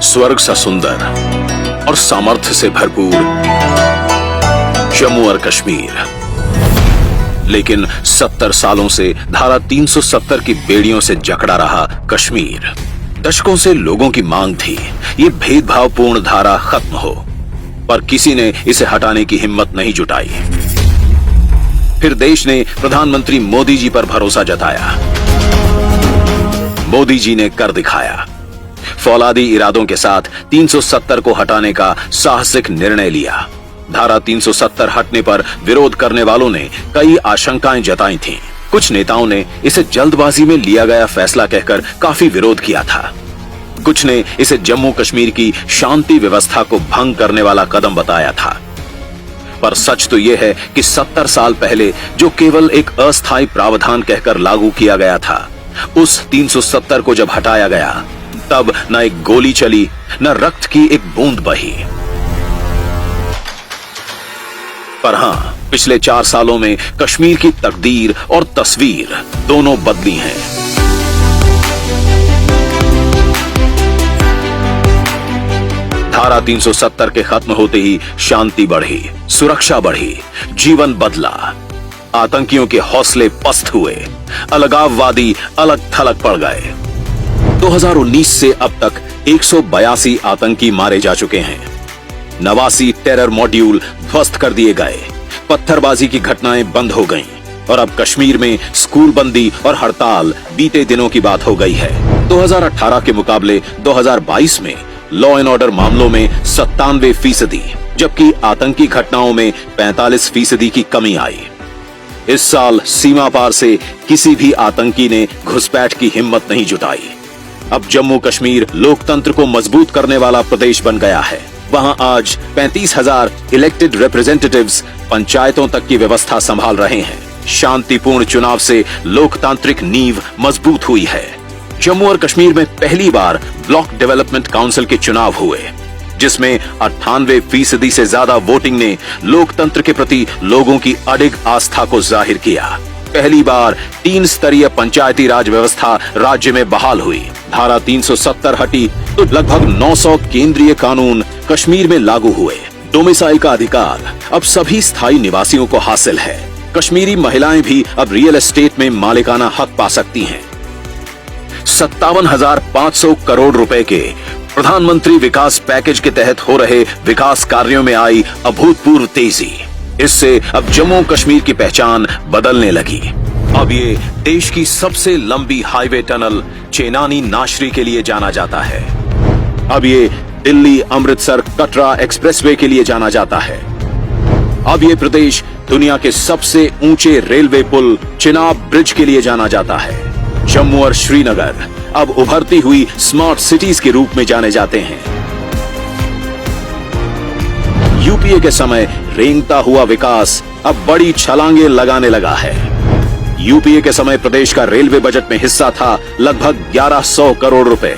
स्वर्ग सा सुंदर और सामर्थ्य से भरपूर जम्मू और कश्मीर, लेकिन 70 सालों से धारा 370 की बेड़ियों से जकड़ा रहा कश्मीर। दशकों से लोगों की मांग थी ये भेदभावपूर्ण धारा खत्म हो, पर किसी ने इसे हटाने की हिम्मत नहीं जुटाई। फिर देश ने प्रधानमंत्री मोदी जी पर भरोसा जताया। मोदी जी ने कर दिखाया। फौलादी इरादों के साथ 370 को हटाने का साहसिक निर्णय लिया। धारा 370 हटने पर विरोध करने वालों ने कई आशंकाएं जताई थीं। कुछ नेताओं ने इसे जल्दबाजी में लिया गया फैसला कहकर काफी विरोध किया था। कुछ ने इसे जम्मू कश्मीर की शांति व्यवस्था को भंग करने वाला कदम बताया था। पर सच तो यह है कि 70 साल पहले जो केवल एक अस्थायी प्रावधान कहकर लागू किया गया था, उस 370 को जब हटाया गया, तब न एक गोली चली, न रक्त की एक बूंद बही। पर हां, पिछले 4 सालों में कश्मीर की तकदीर और तस्वीर दोनों बदली हैं। धारा 370 के खत्म होते ही शांति बढ़ी, सुरक्षा बढ़ी, जीवन बदला। आतंकियों के हौसले पस्त हुए, अलगाववादी अलग थलग पड़ गए। 2019 से अब तक 182 आतंकी मारे जा चुके हैं। 89 टेरर मॉड्यूल ध्वस्त कर दिए गए, पत्थरबाजी की घटनाएं बंद हो गईं और अब कश्मीर में स्कूल बंदी और हड़ताल बीते दिनों की बात हो गई है। 2018 के मुकाबले 2022 में लॉ एंड ऑर्डर मामलों में 97%, जबकि आतंकी घटनाओं में 45% की कमी आई। इस साल सीमा पार से किसी भी आतंकी ने घुसपैठ की हिम्मत नहीं जुटाई। अब जम्मू कश्मीर लोकतंत्र को मजबूत करने वाला प्रदेश बन गया है। वहां आज 35,000 इलेक्टेड रिप्रेजेंटेटिव्स पंचायतों तक की व्यवस्था संभाल रहे हैं। शांतिपूर्ण चुनाव से लोकतांत्रिक नींव मजबूत हुई है। जम्मू और कश्मीर में पहली बार ब्लॉक डेवलपमेंट काउंसिल के चुनाव हुए, जिसमें 98% से ज्यादा वोटिंग ने लोकतंत्र के प्रति लोगों की अडिग आस्था को जाहिर किया। पहली बार 3 स्तरीय पंचायती राज व्यवस्था राज्य में बहाल हुई। धारा 370 हटी तो लगभग 900 केंद्रीय कानून कश्मीर में लागू हुए। डोमिसाइल का अधिकार अब सभी स्थायी निवासियों को हासिल है। कश्मीरी महिलाएं भी अब रियल एस्टेट में मालिकाना हक पा सकती हैं। 57,500 करोड़ रुपए के प्रधानमंत्री विकास पैकेज के तहत हो रहे विकास कार्यों में आई अभूतपूर्व तेजी। इससे अब जम्मू कश्मीर की पहचान बदलने लगी। अब ये देश की सबसे लंबी हाईवे टनल चेनानी नाशरी के लिए जाना जाता है। अब ये दिल्ली अमृतसर कटरा एक्सप्रेसवे के लिए जाना जाता है। अब ये प्रदेश दुनिया के सबसे ऊंचे रेलवे पुल चिनाब ब्रिज के लिए जाना जाता है। जम्मू और श्रीनगर अब उभरती हुई स्मार्ट सिटीज के रूप में जाने जाते हैं। यूपीए के समय रेंगता हुआ विकास अब बड़ी छलांगे लगाने लगा है। यूपीए के समय प्रदेश का रेलवे बजट में हिस्सा था लगभग 1100 करोड़ रुपए,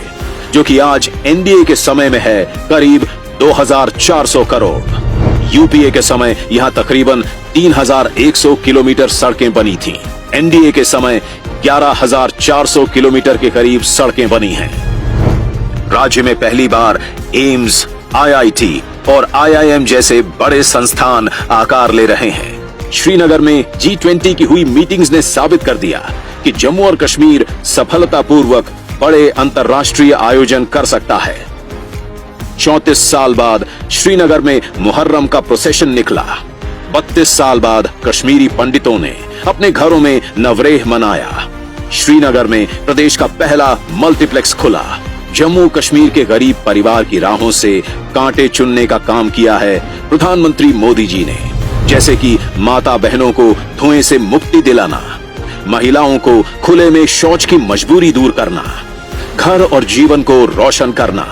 जो कि आज एनडीए के समय में है करीब 2400 करोड़। यूपीए के समय यहां तकरीबन 3100 किलोमीटर सड़कें बनी थीं। एनडीए के समय 11,400 किलोमीटर के करीब सड़कें बनी हैं। राज्य में पहली बार एम्स, आईआईटी और आईआईएम जैसे बड़े संस्थान आकार ले रहे हैं। श्रीनगर में G20 की हुई मीटिंग्स ने साबित कर दिया कि जम्मू और कश्मीर सफलतापूर्वक बड़े अंतर्राष्ट्रीय आयोजन कर सकता है। 34 साल बाद श्रीनगर में मुहर्रम का प्रोसेशन निकला। 32 साल बाद कश्मीरी पंडितों ने अपने घरों में नवरेह मनाया। श्रीनगर में प्रदेश का पहला मल्टीप्लेक्स खुला। जम्मू कश्मीर के गरीब परिवार की राहों से कांटे चुनने का काम किया है प्रधानमंत्री मोदी जी ने, जैसे कि माता बहनों को धुएं से मुक्ति दिलाना, महिलाओं को खुले में शौच की मजबूरी दूर करना, घर और जीवन को रोशन करना,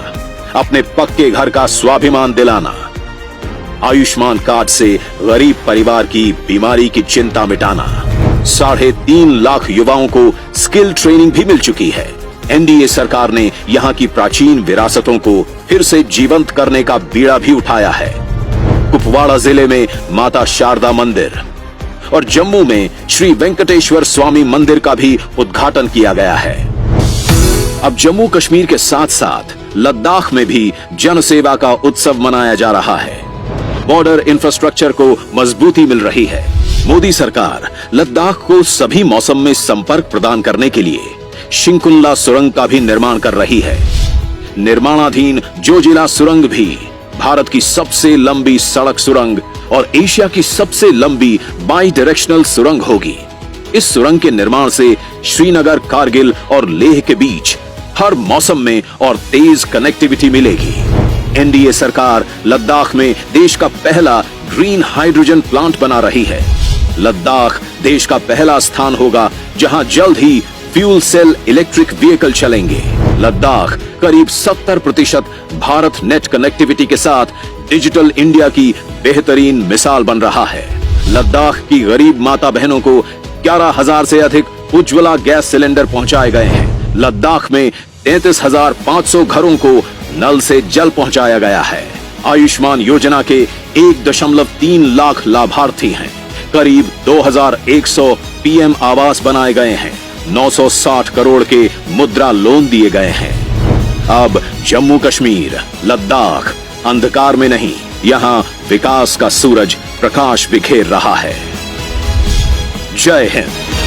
अपने पक्के घर का स्वाभिमान दिलाना, आयुष्मान कार्ड से गरीब परिवार की बीमारी की चिंता मिटाना। 3.5 लाख युवाओं को स्किल ट्रेनिंग भी मिल चुकी है। एनडीए सरकार ने यहाँ की प्राचीन विरासतों को फिर से जीवंत करने का बीड़ा भी उठाया है। कुपवाड़ा जिले में माता शारदा मंदिर और जम्मू में श्री वेंकटेश्वर स्वामी मंदिर का भी उद्घाटन किया गया है। अब जम्मू कश्मीर के साथ साथ लद्दाख में भी जनसेवा का उत्सव मनाया जा रहा है। बॉर्डर इंफ्रास्ट्रक्चर को मजबूती मिल रही है। मोदी सरकार लद्दाख को सभी मौसम में संपर्क प्रदान करने के लिए शिंकुल्ला सुरंग का भी निर्माण कर रही है। निर्माणाधीन जोजिला सुरंग भी भारत की सबसे लंबी सड़क सुरंग और एशिया की सबसे लंबी बाई डायरेक्शनल सुरंग होगी। इस सुरंग के निर्माण से श्रीनगर, कारगिल और लेह के बीच हर मौसम में और तेज कनेक्टिविटी मिलेगी। एनडीए सरकार लद्दाख में देश का पहला ग्रीन हाइड्रोजन प्लांट बना रही है। लद्दाख देश का पहला स्थान होगा जहां जल्द ही फ्यूल सेल इलेक्ट्रिक व्हीकल चलेंगे। लद्दाख करीब 70% भारत नेट कनेक्टिविटी के साथ डिजिटल इंडिया की बेहतरीन मिसाल बन रहा है। लद्दाख की गरीब माता बहनों को 11,000 से अधिक उज्ज्वला गैस सिलेंडर पहुंचाए गए हैं। लद्दाख में 33,500 घरों को नल से जल पहुंचाया गया है। आयुष्मान योजना के 1.3 लाख लाभार्थी हैं। करीब 2,100 पीएम आवास बनाए गए हैं। 960 करोड़ के मुद्रा लोन दिए गए हैं। अब जम्मू कश्मीर, लद्दाख अंधकार में नहीं, यहां विकास का सूरज प्रकाश बिखेर रहा है। जय हिंद।